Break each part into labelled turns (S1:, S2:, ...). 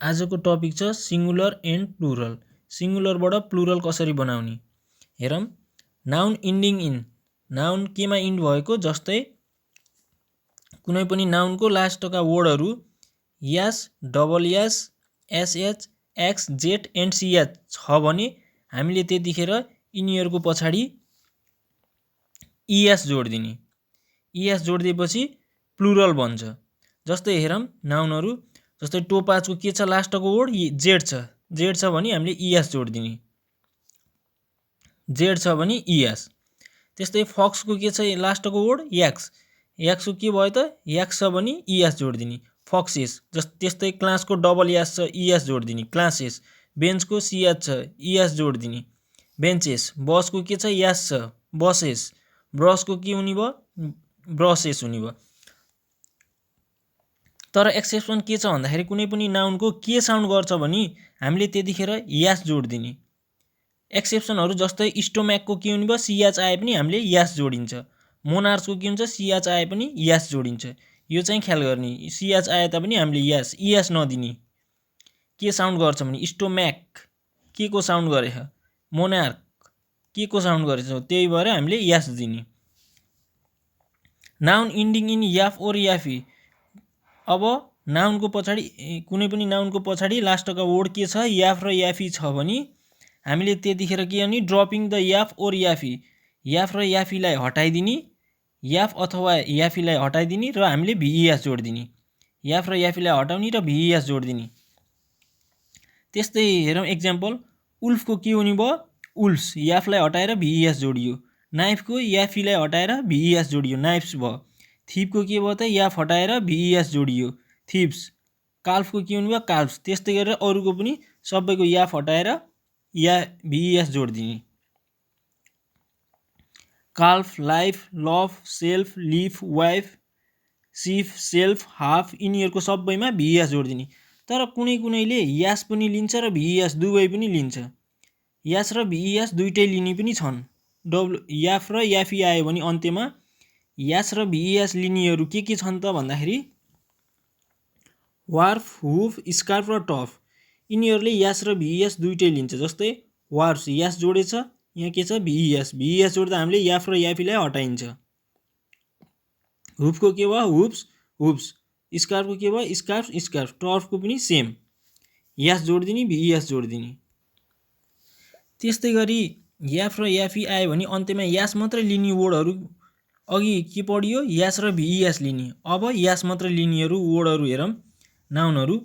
S1: आजको टपिक छ singular and plural. सिंगुलरबाट प्लुरल कसरी बनाउने हेरौँ। नाउन इन्डिङ इन, नाउन केमा इन्ड भएको, जस्तै कुनै पनि नाउनको लास्टका वर्डहरू S, double S, SH, X, Z and CH छ भने हामीले त्यतिखेर यिनीहरूको पछाडि इएस जोडिदिने। इएस जोडिदिएपछि प्लुरल बन्छ। जस्तै हेरौँ नाउनहरू, जस्तै टोपाजको के छ लास्टको वर्ड जेड छ। जेड छ भने हामीले इएस जोडिदिने, जेड छ भने इएस। त्यस्तै फक्सको के छ लास्टको वर्ड एक्स। एक्सको के भयो त एक्स छ भने इएस जोडिदिने, फक्सेस। त्यस्तै क्लासको डबल एस छ, इएस जोडिदिने, क्लासेस। बेन्चको सिएच छ, इएस जोडिदिने, बेन्चेस। बसको के छ एस छ, बसेस। ब्रसको के हुने भयो, ब्रसेस हुने भयो। तर एक्सेप्सन के छ भन्दाखेरि कुनै पनि नाउनको के साउन्ड गर्छ भने हामीले त्यतिखेर यास जोडिदिने। एक्सेप्सनहरू जस्तै स्टोम्याकको के हुने भयो, सिएच आए पनि हामीले यास जोडिन्छ। मोनार्सको के हुन्छ, सिएच आए पनि यास जोडिन्छ। यो चाहिँ ख्याल गर्ने, सिएच आए तापनि हामीले यास इएस नदिने। के साउन्ड गर्छ भने स्टोम्याक के को साउन्ड गरेछ, मोनार्क के को साउन्ड गरेछ, त्यही भएर हामीले यास दिने। नाउन इन्डिङ इन याफ ओर याफी। अब नाउनको पछाडि कुनै पनि नाउनको पछाडि लास्टका वर्ड के छ याफ र याफी छ भने हामीले त्यतिखेर के गर्ने, ड्रपिङ द याफ ओर याफी। याफ र याफीलाई हटाइदिने, याफ अथवा याफीलाई हटाइदिने र हामीले भिइएस जोडिदिने। याफ र याफीलाई हटाउने र भिइएस जोडिदिने। त्यस्तै हेरौँ एक्जाम्पल, उल्फको के हुने भयो, उल्फ्स। याफलाई हटाएर भिइएस जोडियो। नाइफको याफीलाई हटाएर भिइएस जोडियो, नाइफ्स भयो। थिपको के भयो त याफ हटाएर भिइएस जोडियो, थिप्स। काल्फको के हुने भयो, काल्फ्स। त्यस्तै गरेर अरूको पनि सबैको याफ हटाएर या भिइएस जोडिदिने। Calf, life, love, self, leaf, wife, sheaf, self, half यिनीहरूको सबैमा भिइएस जोडिदिने। तर कुनै कुनैले यास पनि लिन्छ र भिइएस दुवै पनि लिन्छ। यास र भिइएस दुइटै लिने पनि छन्। याफ र याफी आयो भने अन्त्यमा यास र भिइएस लिनेहरू के छन् त भन्दाखेरि वार्फ, हुफ, स्कार्फ र टफ। यिनीहरूले यास र भिइएस दुइटै लिन्छ। जस्तै वार्फ यास जोडेछ, यहाँ के छ भिइएस, भिइएस जोड्दा हामीले याफ र याफीलाई हटाइन्छ। हुफको के भयो, हुप्स, हुप्स। स्कार्फको के भयो, स्कार्फ, स्कार्फ। टर्फको पनि सेम, यास जोडिदिने, भिइएस जोडिदिने। त्यस्तै गरी याफ र याफी आयो भने अन्त्यमा यास मात्रै लिने वर्डहरू अघि के पढियो, यास र भिइएस लिने। अब यास मात्रै लिनेहरू वर्डहरू हेरौँ, नाउनहरू।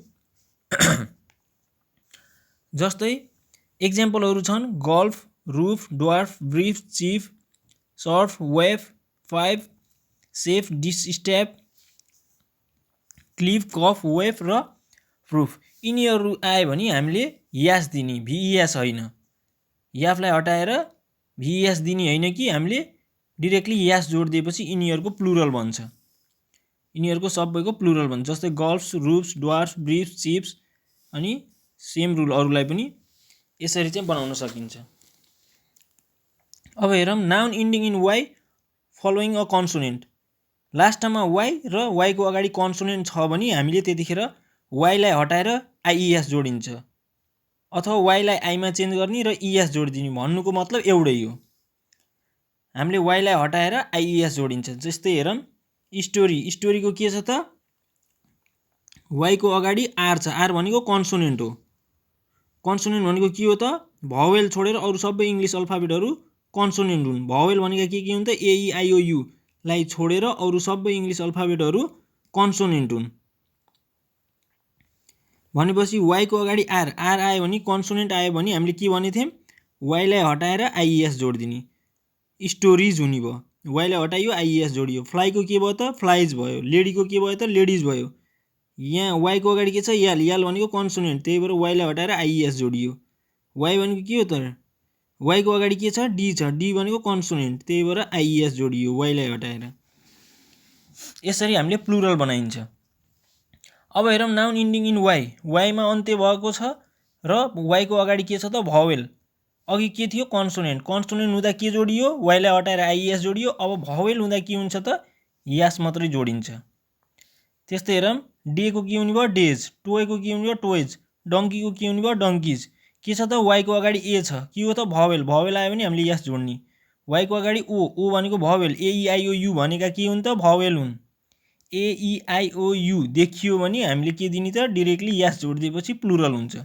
S1: जस्तै एक्जाम्पलहरू छन् gulf, roof, dwarf, brief, chief, serf, waif, five, safe, डिस, स्ट्याप, क्लिफ, कफ, वेफ र प्रुफ। यिनीहरू आयो भने हामीले यास दिने, भिइएस होइन। याफलाई हटाएर भिइएस दिने होइन कि हामीले डिरेक्टली यास जोडिदिएपछि यिनीहरूको प्लुरल बन्छ। यिनीहरूको सबैको प्लुरल बन्छ। जस्तै gulfs, roofs, dwarfs, briefs, chips. अनि सेम रुल अरूलाई पनि यसरी चाहिँ बनाउन सकिन्छ। अब हेरौँ noun ending in Y following a consonant. लास्टमा वाइ र वाइको अगाडि कन्सोनेन्ट छ भने हामीले त्यतिखेर वाइलाई हटाएर आइइएस जोडिन्छ, अथवा वाइलाई आइमा चेन्ज गर्ने र इएस जोडिदिने। भन्नुको मतलब एउटै हो, हामीले वाइलाई हटाएर आइइएस जोडिन्छ। जस्तै हेरौँ स्टोरी, स्टोरीको के छ त वाइको अगाडि आर छ। आर भनेको कन्सोनेन्ट हो। कन्सोनेन्ट भनेको के हो त भावेल छोडेर अरू सबै इङ्ग्लिस अल्फाबेटहरू कन्सोनेन्ट हुन्। भावेल भनेको के हुन् त एइआइओयु लाई छोडेर अरू सबै इङ्ग्लिस अल्फाबेटहरू कन्सोनेन्ट हुन्। भनेपछि वाइको अगाडि आर, आर आयो भने कन्सोनेन्ट आयो भने हामीले के भनेको थियौँ, वाइलाई हटाएर आइइएस जोडिदिने, स्टोरिज हुने भयो। वाइलाई हटाइयो आइइएस जोडियो। फ्लाइको के भयो त फ्लाइज भयो। लेडीको के भयो त लेडिज भयो। यहाँ वाइको अगाडि के छ याल, याल भनेको कन्सोनेन्ट, त्यही भएर वाइलाई हटाएर आइइएस जोडियो। वाइ भनेको के हो त वाइको अगाडि के छ डी छ, डी भनेको कन्सोनेन्ट, त्यही भएर आइइएस जोडियो वाइलाई हटाएर। यसरी हामीले प्लुरल बनाइन्छ। अब हेरौँ नाउन इन्डिङ इन वाइ। वाइमा अन्त्य भएको छ र वाइको अगाडि के छ त भावेल। अघि के थियो कन्सोनेन्ट, कन्सोनेन्ट हुँदा के जोडियो, वाइलाई हटाएर आइइएस जोडियो। अब भावेल हुँदा के हुन्छ त यास मात्रै जोडिन्छ। त्यस्तै हेरौँ डेको के हुने भयो, डेज। टोयको के हुने भयो, टोयज। डङ्कीको के हुने भयो डङ्किज के छ त वाईको अगाडि ए छ के हो त भवेल भवेल आयो भने हामीले यस जोड्ने वाईको अगाडि ओ भनेको भवेल एइआइओयु भनेका के हुन् त भवेल हुन् एइआइओयु देखियो भने हामीले के दिने त डाइरेक्टली यस जोडिदिएपछि प्लुरल हुन्छ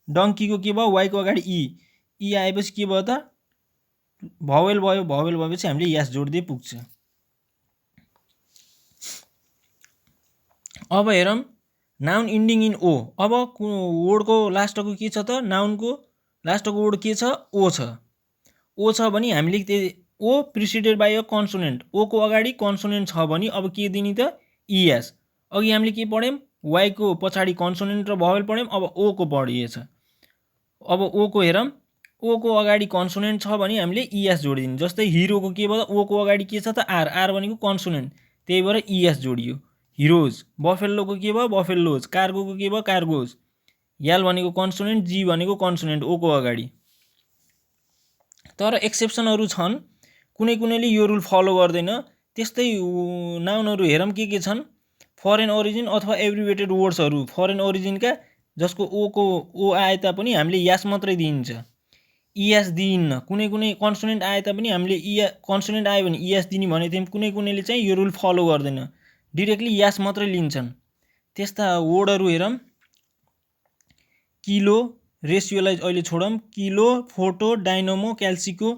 S1: डङ्कीको के भयो वाईको अगाडि ई आएपछि के भयो त भवेल भयो भवेल भएपछि हामीले यस जोडिदिए पुग्छ अब हेरौँ नाउन इन्डिङ इन ओ अब वर्डको लास्टको के छ त नाउनको लास्टको वर्ड के छ ओ छ भने हामीले ओ प्रिसिडेड बाई अ कन्सोनेन्ट ओको अगाडि कन्सोनेन्ट छ भने अब के दिने त इएस अघि हामीले के पढ्यौँ वाईको पछाडि कन्सोनेन्ट र भवेल पढ्यौँ अब ओको पढिएछ अब ओको हेरौँ ओको अगाडि कन्सोनेन्ट छ भने हामीले इएस जोडिदिने जस्तै हिरोको के भयो ओको अगाडि के छ त आर भनेको कन्सोनेन्ट त्यही भएर इएस जोडियो हिरोज बफेल्लोको के भयो बफेल्लोज कार्गोको के भयो कार्गोज एल भनेको कन्सोनेन्ट जी भनेको कन्सोनेन्ट ओको अगाडि तर एक्सेप्सनहरू छन् कुनै कुनैले यो रुल फलो गर्दैन त्यस्तै नाउनहरू हेरौँ के छन् फरेन ओरिजिन अथवा एब्रिभेटेड वर्ड्सहरू फरेन ओरिजिनका जसको ओको ओ आए तापनि हामीले यास मात्रै दिइन्छ इएस दिइन्न कुनै कुनै कन्सोनेन्ट आए तापनि हामीले कन्सोनेन्ट आयो भने इएस दिने भनेको थियौँ कुनै कुनैले चाहिँ यो रुल फलो गर्दैन डाइरेक्टली यास मात्रै लिन्छन् त्यस्ता वर्डहरू हेरौँ किलो रेसियोलाई अहिले छोडौँ kilo photo dynamo calico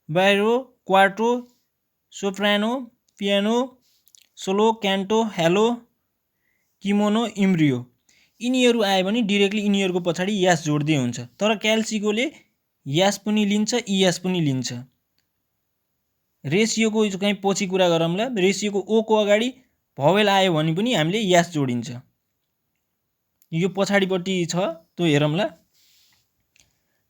S1: biro quarto soprano piano solo canto halo kimono embryo यिनीहरू आयो भने डाइरेक्टली यिनीहरूको पछाडि यास जोड्दै हुन्छ तर क्याल्सिकोले यास पनि लिन्छ इएस पनि लिन्छ रेसियोको चाहिँ पछि कुरा गरौँला रेसियोको ओको अगाडि भवेल आयो भने पनि हामीले यास जोडिन्छ यो पछाडिपट्टि छ त्यो हेरौँला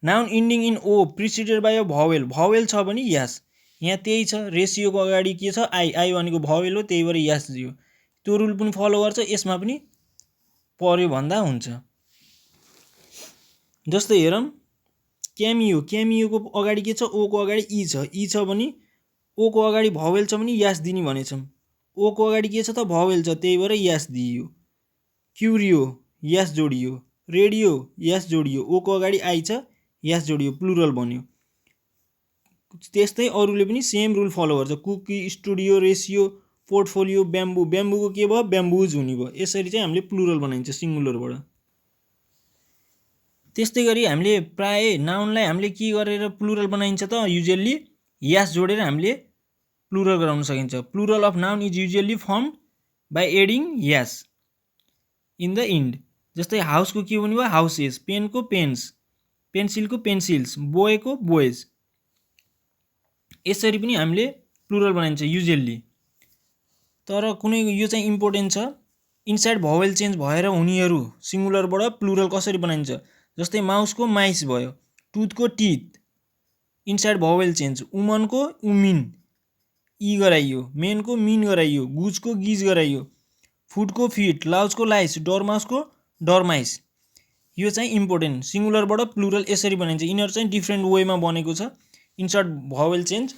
S1: noun ending in O preceded by a vowel vowel छ भने यास यहाँ त्यही छ रेसियोको अगाडि के छ आई भनेको भवेल हो त्यही भएर यास दियो त्यो रुल पनि फलो गर्छ यसमा पनि पर्यो भन्दा हुन्छ जस्तै हेरौँ क्यामियोको अगाडि के छ ओको अगाडि ई छ भने ओको अगाडि भवेल छ भने यास दिने भनेछौँ ओको अगाडि के छ त भवेल छ त्यही भएर यास दिइयो क्युरियो यास जोडियो रेडियो यास जोडियो ओको अगाडि आई छ यास जोडियो प्लुरल बन्यो त्यस्तै अरूले पनि सेम रुल फलो गर्छ कुकी स्टुडियो रेसियो पोर्टफोलियो ब्याम्बूको के भयो ब्याम्बुज हुने भयो यसरी चाहिँ हामीले प्लुरल बनाइन्छ सिङ्गुलरबाट त्यस्तै गरी हामीले प्राय नाउनलाई हामीले के गरेर प्लुरल बनाइन्छ त युजुअली यास जोडेर हामीले प्लुरल गराउन सकिन्छ plural of noun is usually form by adding S in the end जस्तै हाउसको के हुने भयो हाउसेस पेनको पेन्स पेन्सिलको पेन्सिल्स बोयको बोयज यसरी पनि हामीले प्लुरल बनाइन्छ युजुअली तर कुनै यो चाहिँ इम्पोर्टेन्ट छ इनसाइड भवेल चेन्ज भएर हुनेहरू सिङ्गुलरबाट प्लुरल कसरी बनाइन्छ जस्तै माउसको माइस भयो टुथको टिथ इनसाइड भवेल चेन्ज वुमनको वुमिन ई गराइयो मेनको मिन गराइयो गुजको गिज गराइयो फुटको फिट लाउजको लाइस डरमाउसको डरमाइस यो चाहिँ इम्पोर्टेन्ट सिङ्गुलरबाट प्लुरल यसरी बनाइन्छ यिनीहरू चाहिँ डिफ्रेन्ट वेमा बनेको छ इनसाइड भवेल चेन्ज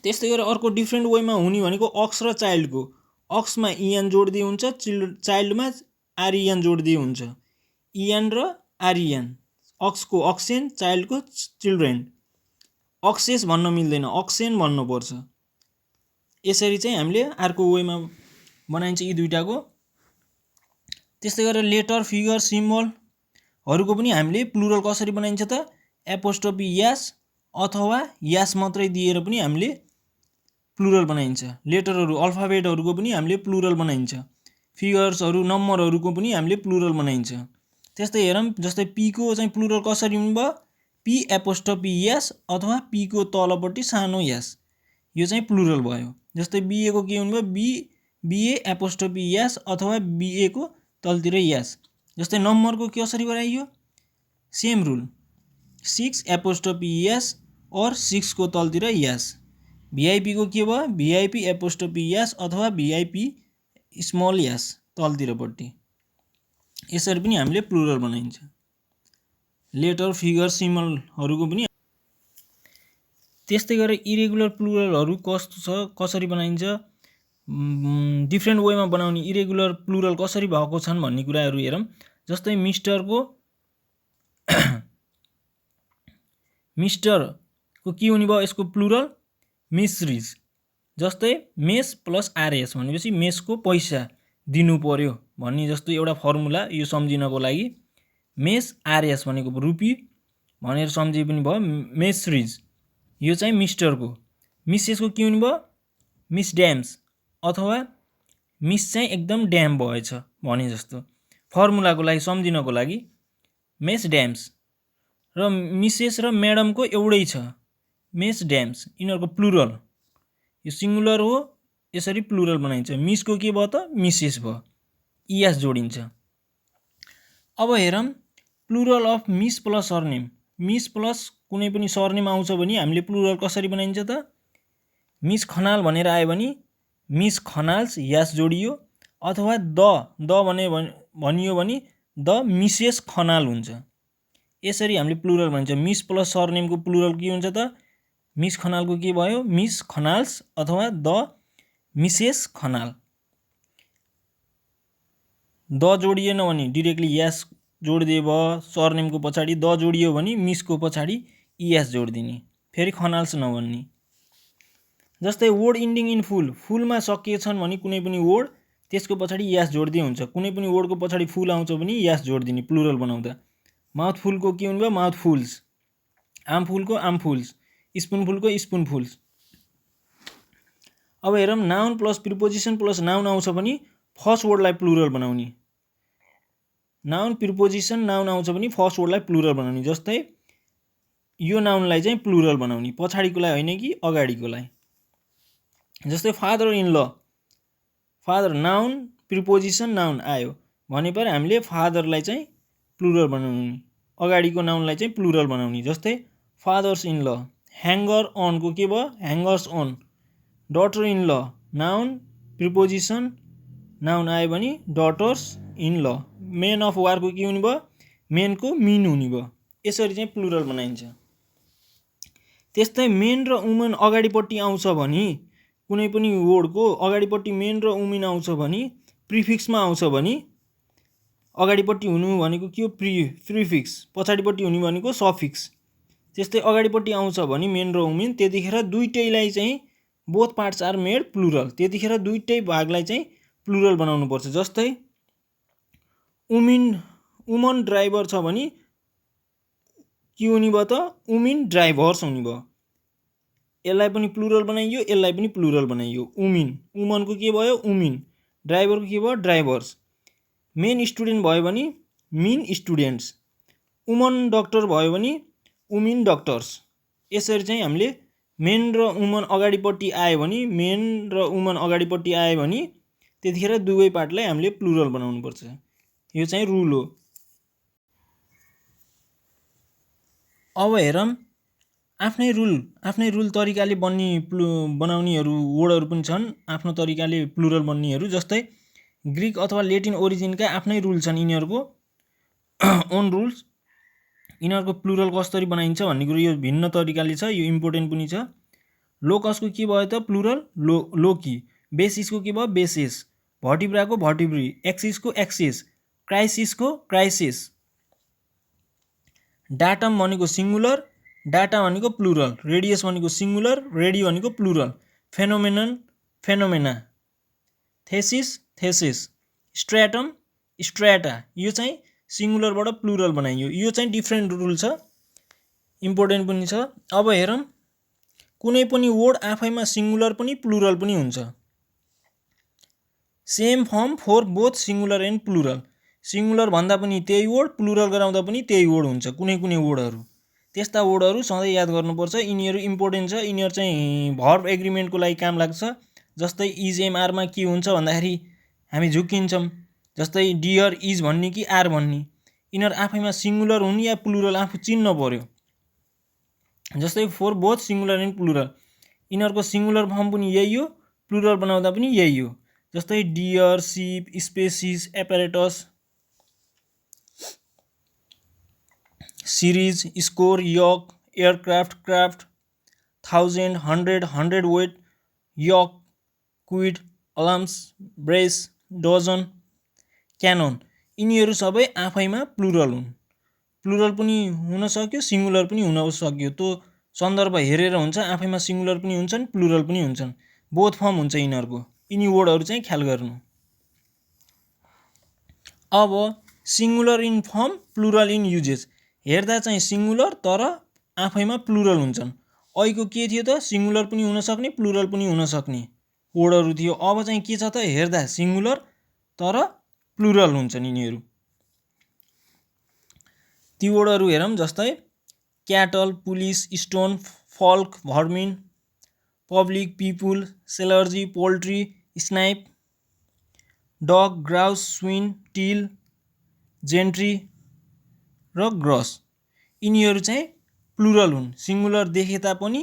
S1: त्यस्तै गरेर अर्को डिफ्रेन्ट वेमा हुने भनेको अक्स र चाइल्डको अक्समा इएन जोड्दै हुन्छ चाइल्डमा आरइएन जोड्दै हुन्छ इएन र आरइएन अक्सको अक्सेन चाइल्डको चिल्ड्रेन अक्सेस भन्न मिल्दैन अक्सेन भन्नुपर्छ यसरी चाहिँ हामीले अर्को वेमा बनाइन्छ यी दुईटाको त्यस्तै गरेर लेटर फिगर सिम्बलहरूको पनि हामीले प्लुरल कसरी बनाइन्छ त एपोस्ट्रोफी यास अथवा यास मात्रै दिएर पनि हामीले प्लुरल बनाइन्छ लेटरहरू अल्फाबेटहरूको पनि हामीले प्लुरल बनाइन्छ फिगर्सहरू नम्बरहरूको पनि हामीले प्लुरल बनाइन्छ त्यस्तै हेरौँ जस्तै पीको चाहिँ प्लुरल कसरी हुने भयो पी एपोस्ट्रोफी यास अथवा पीको तलपट्टि सानो यास यो चाहिँ प्लुरल भयो जस्तै बिएको के हुने भयो बिए एपोस्ट्रोफी यास अथवा बिएको तलतिर यास जस्तै नम्बरको कसरी गराइयो सेम रुल 6 एपोस्ट्रोफी यास और 6 को तलतिर यास भिआइपी को के भयो भिआइपी एपोस्ट्रोफी यास अथवा भिआइपी स्मल यास तलतिरपट्टि यसरी पनि हामीले प्लुरल बनाइन्छ लेटर फिगर सिम्बलहरूको पनि त्यस्तै गरेर इरेगुलर प्लुरलहरू कस्तो छ कसरी बनाइन्छ डिफ्रेन्ट वेमा बनाउने इरेगुलर प्लुरल कसरी भएको छन् भन्ने कुराहरू हेरौँ। जस्तै मिस्टरको मिस्टरको के हुने भयो, यसको प्लुरल मिसरिज। जस्तै मेस प्लस आरएस भनेपछि मेसको पैसा दिनु पर्यो भन्ने जस्तो एउटा फर्मुला यो सम्झिनको लागि मेस आरएस भनेको रुपी भनेर सम्झे पनि भयो। मेसरिज यो चाहिँ मिस्टरको, मिसेसको के हुने भयो मिस ड्याम्स अथवा मिस चाहिँ एकदम ड्याम भएछ भने जस्तो फर्मुलाको लागि सम्झिनको लागि मेस ड्याम्स। र मिसेस र म्याडमको एउटै छ मेस ड्याम्स, यिनीहरूको प्लुरल यो सिङ्गुलर हो, यसरी प्लुरल बनाइन्छ। मिसको के भयो त मिसेस भयो, इएस जोडिन्छ। अब हेरौँ plural of miss plus surname. Miss plus कुनै पनि सरनेम आउँछ भने हामीले प्लुरल कसरी बनाइन्छ त, मिस खनाल भनेर आयो भने मिस खनाल्स यास जोडियो, अथवा द भनियो भने द मिसेस खनाल हुन्छ। यसरी हामीले प्लुरल भन्छ। मिस प्लस सरनेमको प्लुरल के हुन्छ त, मिस खनालको के भयो मिस खनाल्स अथवा द मिसेस खनाल। द जोडिएन भने डिरेक्टली यास जोडिदिए भयो, सरनेमको पछाडि द जोडियो भने मिसको पछाडि इएस जोडिदिने, फेरि खनाल्स नभन्ने। जस्तै वर्ड इन्डिङ इन फुल, फुलमा सकिएछन् भने कुनै पनि वर्ड त्यसको पछाडि यास जोडिदिए हुन्छ। कुनै पनि वर्डको पछाडि फुल आउँछ भने यास जोडिदिने प्लुरल बनाउँदा। माउथफुलको के हुने भयो माउथफुल्स, आमफुलको आमफुल्स, स्पुनफुलको स्पुनफुल्स। अब हेरौँ noun plus preposition plus noun आउँछ भने फर्स्ट वर्डलाई प्लुरल बनाउने। नाउन प्रिपोजिसन नाउन आउँछ भने फर्स्ट वर्डलाई प्लुरल बनाउने। जस्तै यो नाउनलाई चाहिँ प्लुरल बनाउने, पछाडिकोलाई होइन कि अगाडिकोलाई। जस्तै फादर इन ल, फादर नाउन प्रिपोजिसन नाउन आयो भने पर हामीले फादरलाई चाहिँ प्लुरल बनाउने, अगाडिको नाउनलाई चाहिँ प्लुरल बनाउने। जस्तै फादर्स इन ल, ह्याङ्गर अनको के भयो ह्याङ्गर्स अन। डटर इन ल नाउन प्रिपोजिसन नाउन आयो भने डटर्स इन ल। मेन अफ वारको के हुने भयो मेनको मिन हुने भयो। यसरी चाहिँ प्लुरल बनाइन्छ। त्यस्तै मेन र वुमेन अगाडिपट्टि आउँछ भने कुनै पनि वर्डको अगाडिपट्टि मेन र वुमेन आउँछ भने प्रिफिक्समा आउँछ भने अगाडिपट्टि हुनु भनेको के हो प्रिफिक्स, पछाडिपट्टि हुने भनेको सफिक्स। त्यस्तै अगाडिपट्टि आउँछ भने मेन र वुमेन, त्यतिखेर दुईटैलाई चाहिँ both parts are made plural, त्यतिखेर दुईटै भागलाई चाहिँ प्लुरल बनाउनु पर्छ। जस्तै वुमन ड्राइभर छ भने के हुने भयो त वुमेन ड्राइभर्स हुने भयो। यसलाई पनि प्लुरल बनाइयो, यसलाई पनि प्लुरल बनाइयो। वुमनको के भयो वुमेन, ड्राइभरको के भयो ड्राइभर्स। मेन स्टुडेन्ट भयो भने मेन स्टुडेन्ट्स, वुमन डक्टर भयो भने वुमेन डक्टर्स। यसरी चाहिँ हामीले मेन र वुमन अगाडिपट्टि आयो भने मेन र वुमन अगाडिपट्टि आयो भने त्यतिखेर दुवै पार्टलाई हामीले प्लुरल बनाउनु पर्छ। यो चाहिँ रुल हो। अब हेरौँ आफ्नै रुल तरिकाले बनाउनेहरू वर्डहरू पनि छन्, आफ्नो तरिकाले प्लुरल बन्नेहरू। जस्तै ग्रिक अथवा लेटिन ओरिजिनका आफ्नै रुल छन् यिनीहरूको, ओन रुल्स। यिनीहरूको प्लुरल कसरी बनाइन्छ भन्ने कुरो यो भिन्न तरिकाले छ, यो इम्पोर्टेन्ट पनि छ। लोकसको के भयो त प्लुरल लोकी, बेसिसको के भयो बेसिस, भर्टिब्राको भर्टिब्री, एक्सिसको एक्सिस, क्राइसिसको क्राइसिस। डाटम भनेको सिङ्गुलर, डाटा भनेको प्लुरल, रेडियस भनेको सिङ्गुलर, रेडियो भनेको plural, phenomenon phenomena, thesis thesis, stratum strata. यो चाहिँ सिङ्गुलरबाट प्लुरल बनाइयो। यो चाहिँ डिफ्रेन्ट रुल छ, इम्पोर्टेन्ट पनि छ। अब हेरौँ कुनै पनि वर्ड आफैमा सिङ्गुलर पनि प्लुरल पनि हुन्छ। Same form for both singular and plural, singular भन्दा पनि त्यही वर्ड, प्लुरल गराउँदा पनि त्यही वर्ड हुन्छ। कुनै कुनै वर्डहरू त्यस्ता वर्डहरू सधैँ याद गर्नुपर्छ, यिनीहरू इम्पोर्टेन्ट छ। यिनीहरू चाहिँ भर्ब एग्रिमेन्टको लागि काम लाग्छ। जस्तै इज एम आरमा के हुन्छ भन्दाखेरि हामी झुक्किन्छौँ। जस्तै डियर इज भन्ने कि आर भन्ने, यिनीहरू आफैमा सिङ्गुलर हुने या प्लुरल आफू चिन्नु पर्यो। जस्तै four both singular and plural, यिनीहरूको सिङ्गुलर फर्म पनि यही हो, प्लुरल बनाउँदा पनि यही हो। जस्तै डियर, सिप, स्पेसिस, एपारेटस, सिरिज, स्कोर, यक, एयरक्राफ्ट, क्राफ्ट, 1000, 100, 100 वेट, यक, क्विड, अलार्म्स, ब्रेस, डजन, क्यानन यिनीहरू सबै आफैमा प्लुरल हुन्। प्लुरल पनि हुन सक्यो, सिङ्गुलर पनि हुन सक्यो। त्यो सन्दर्भ हेरेर हुन्छ, आफैमा सिङ्गुलर पनि हुन्छन्, प्लुरल पनि हुन्छन्। बोथ फर्म हुन्छ यिनीहरूको। यिनी वर्डहरू चाहिँ ख्याल गर्नु। अब singular in form, plural in usages. हेर्दा चाहिँ सिङ्गुलर तर आफैमा प्लुरल हुन्छन्। अहिलेको के थियो त, सिङ्गुलर पनि हुन सक्ने, प्लुरल पनि हुन सक्ने वर्डहरू थियो। अब चाहिँ के छ त, हेर्दा सिङ्गुलर तर प्लुरल हुन्छन् यिनीहरू। ती वर्डहरू हेरौँ, जस्तै cattle, police, stone, folk, vermin, public, people, clergy, poultry, snipe, dog, grouse, swine, teal, gentry र ग्रस। यिनीहरू चाहिँ प्लुरल हुन्। सिङ्गुलर देखे तापनि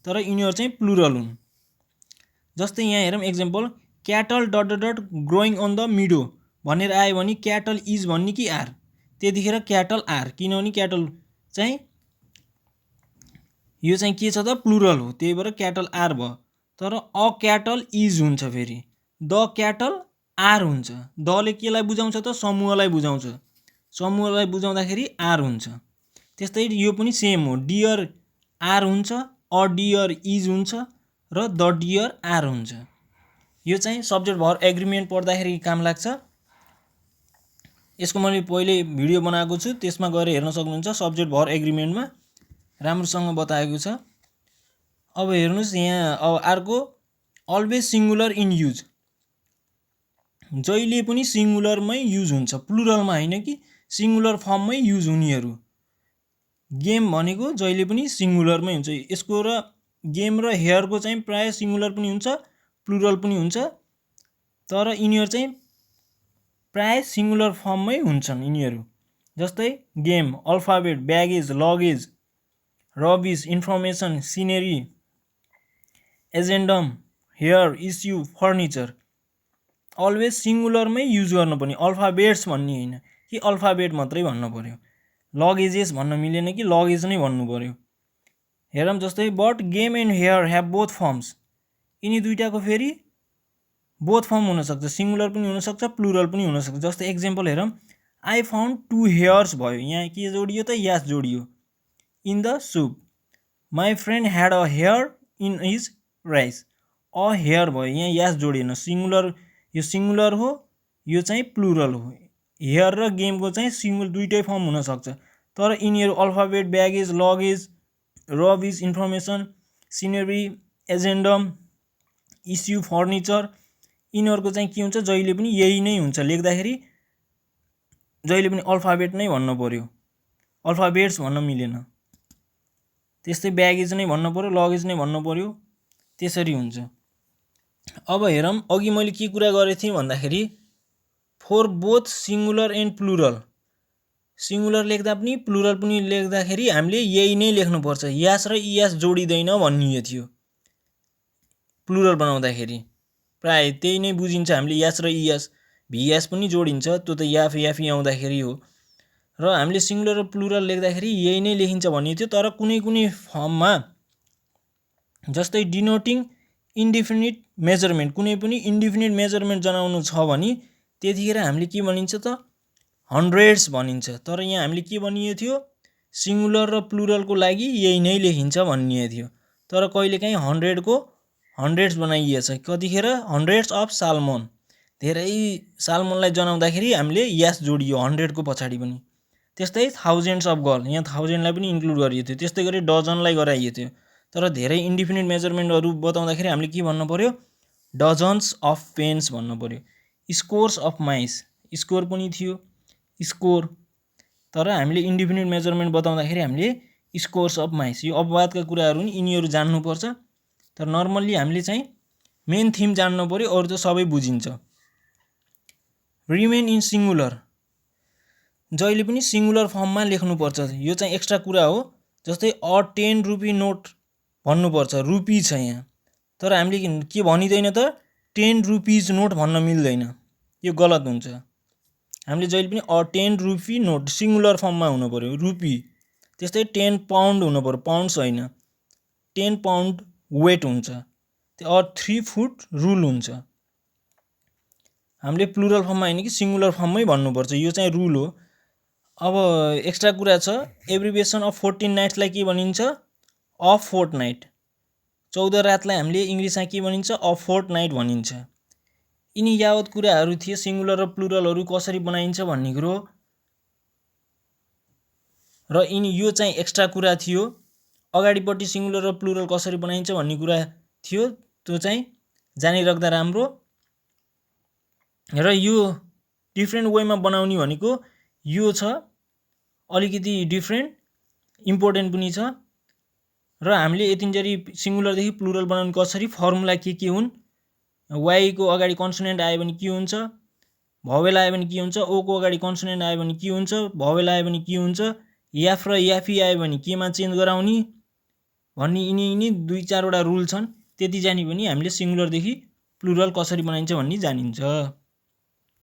S1: तर यिनीहरू चाहिँ प्लुरल हुन्। जस्तै यहाँ हेरौँ example, cattle ... growing on the meadow भनेर आयो भने क्याटल इज भन्ने कि आर? त्यतिखेर क्याटल आर, किनभने क्याटल चाहिँ यो चाहिँ के छ त, प्लुरल हो, त्यही भएर क्याटल आर भयो। तर अ क्याटल इज हुन्छ, फेरि द क्याटल आर हुन्छ। दले केलाई बुझाउँछ त, समूहलाई बुझाउँछ। समूहलाई बुझाउँदाखेरि आर हुन्छ। त्यस्तै यो पनि सेम हो, डियर आर हुन्छ, अ डियर इज हुन्छ र द डियर आर हुन्छ। यो चाहिँ सब्जेक्ट भर एग्रिमेन्ट पढ्दाखेरि काम लाग्छ। यसको मैले पहिले भिडियो बनाएको छु, त्यसमा गएर हेर्न सक्नुहुन्छ। सब्जेक्ट भर एग्रिमेन्टमा राम्रोसँग बताएको छ। अब हेर्नुहोस् यहाँ, अब अर्को अलवेज सिङ्गुलर इन युज। जहिले पनि सिङ्गुलरमै युज हुन्छ, प्लुरलमा होइन कि सिङ्गुलर फर्ममै युज हुनेहरू। गेम भनेको जहिले पनि सिङ्गुलरमै हुन्छ। यसको र गेम र हेयरको चाहिँ प्राय सिङ्गुलर पनि हुन्छ, प्लुरल पनि हुन्छ, तर यिनीहरू चाहिँ प्राय सिङ्गुलर फर्ममै हुन्छन् यिनीहरू। जस्तै game, alphabet, baggage, luggage, rubbish, information, scenery, agendum, hair, issue, furniture. Always सिङ्गुलरमै युज गर्नुपर्ने, अल्फाबेट्स भन्ने होइन कि अल्फाबेट मात्रै भन्नु पर्यो। लगेजेस भन्न मिलेन कि लगेज नै भन्नु पर्यो। हेरौँ, जस्तै but game and hair have both forms. यिनी दुईटाको फेरि बोथ फर्म हुनसक्छ, सिङ्गुलर पनि हुनसक्छ, प्लुरल पनि हुनसक्छ। जस्तै एक्जाम्पल हेरौँ, आई फाउन्ड 2 हेयर्स भयो, यहाँ के जोडियो त, यास जोडियो, in the soup. My friend had a hair in his rice, a hair भयो, यहाँ यास जोडिएन। सिङ्गुलर, यो सिङ्गुलर हो, यो चाहिँ प्लुरल हो। हेयर र गेमको चाहिँ दुइटै फर्म हुनसक्छ, तर यिनीहरू alphabet, baggage, luggage, rubbish, information, scenery, agendum, issue, furniture, यिनीहरूको चाहिँ के हुन्छ, जहिले पनि यही नै हुन्छ। लेख्दाखेरि जहिले पनि अल्फाबेट नै भन्नु पर्यो, अल्फाबेट्स भन्न मिलेन। त्यस्तै ब्यागेज नै भन्नु पर्यो, लगेज नै भन्नु पर्यो, त्यसरी हुन्छ। अब हेरौँ, अघि मैले के कुरा गरेको थिएँ भन्दाखेरि, four both singular and plural. Singular लेख्दा पनि प्लुरल पनि लेख्दाखेरि हामीले यही नै लेख्नुपर्छ, यास र इयास जोडिँदैन भनिएको थियो। प्लुरल बनाउँदाखेरि प्राय त्यही नै बुझिन्छ हामीले, यास र इयास। भियास पनि जोडिन्छ, त्यो त याफ याफी आउँदाखेरि हो। र हामीले सिङ्गुलर र प्लुरल लेख्दाखेरि यही नै लेखिन्छ भन्ने थियो। तर कुनै कुनै फर्ममा, जस्तै डिनोटिङ इन्डिफिनिट मेजरमेन्ट, कुनै पनि इन्डिफिनिट मेजरमेन्ट जनाउनु छ भने त्यतिखेर हामीले के भनिन्छ त, हन्ड्रेड्स भनिन्छ। तर यहाँ हामीले के भनिएको थियो, सिङ्गुलर र प्लुरलको लागि यही नै लेखिन्छ भनिएको थियो। तर कहिलेकाहीँ हन्ड्रेड्स बनाइएको छ। कतिखेर हन्ड्रेड्स अफ सालमन, धेरै सालमनलाई जनाउँदाखेरि हामीले यास जोडियो 100को पछाडि पनि। त्यस्तै थाउजेन्ड्स अफ गर्ल, यहाँ थाउजेन्डलाई पनि इन्क्लुड गरिएको थियो। त्यस्तै गरी डजनलाई गराइएको थियो। तर धेरै इन्डिफिनिट मेजरमेन्टहरू बताउँदाखेरि हामीले के भन्नु पर्यो, डजन्स अफ पेन्स भन्नु पर्यो। स्कोर्स अफ माइस, स्कोर पनि थियो, स्कोर। तर हामीले इन्डिफिनिट मेजरमेन्ट बताउँदाखेरि हामीले स्कोर्स अफ माइस। यो अपवादका कुराहरू नि यिनीहरू जान्नुपर्छ। तर नर्मल्ली हामीले चाहिँ मेन थिम जान्नु पर्यो, अरू त सबै बुझिन्छ। रिमेन इन सिङ्गुलर, जहिले पनि सिङ्गुलर फर्ममा लेख्नुपर्छ। यो चाहिँ एक्स्ट्रा कुरा हो। जस्तै अ 10 रुपी नोट भन्नुपर्छ, रुपी छ यहाँ, तर हामीले के भनिँदैन त, 10 रुपिज नोट भन्न मिल्दैन, यो गलत हुन्छ। हामीले जहिले पनि अ 10 रुपी नोट सिङ्गुलर फर्ममा हुनु पर्यो, रुपी। त्यस्तै 10 पाउन्ड हुनु पर्यो, पाउन्ड्स होइन, 10 पाउन्ड वेट हुन्छ। त्यो 3 फुट रुल हुन्छ। हामीले प्लुरल फर्ममा हैन कि सिंगुलर फर्ममै भन्नुपर्छ, यो चाहिँ रुल हो। अब एक्स्ट्रा कुरा छ, एब्रिभिएसन अफ 14 नाइट्सलाई के भनिन्छ? A Fortnite. 14 रातलाई हामीले इङ्ग्लिसमा के भनिन्छ? अ फोर्टनाइट भनिन्छ। यिनी यावत कुराहरू थिए सिंगुलर र प्लुरलहरू कसरी बनाइन्छ भन्ने कुरो, र यिनी यो चाहिँ एक्स्ट्रा कुरा थियो। अगाडिपट्टि सिंगुलर र प्लुरल कसरी बनाइन्छ भन्ने कुरा थियो, त्यो चाहिँ जानिराख्दा राम्रो। र यो डिफ्रेन्ट वेमा बनाउने भनेको यो छ, अलिकति डिफ्रेन्ट इम्पोर्टेन्ट पनि छ। र हामीले यतिन्जरी सिंगुलरदेखि प्लुरल बनाउने कसरी, फर्मुला के हुन्, वाई को अगाडि कन्सोनेन्ट आयो भने के हुन्छ, भवेल आयो भने के हुन्छ, ओ को अगाडि कन्सोनेन्ट आयो भने के हुन्छ, भवेल आयो भने के हुन्छ, याफ र याफी आयो भने केमा चेन्ज गराउने भन्ने यिनी 2-4 वटा रुल छन्। त्यति जानी पनि हामीले सिंगुलरदेखि प्लुरल कसरी बनाइन्छ भन्ने जानिन्छ।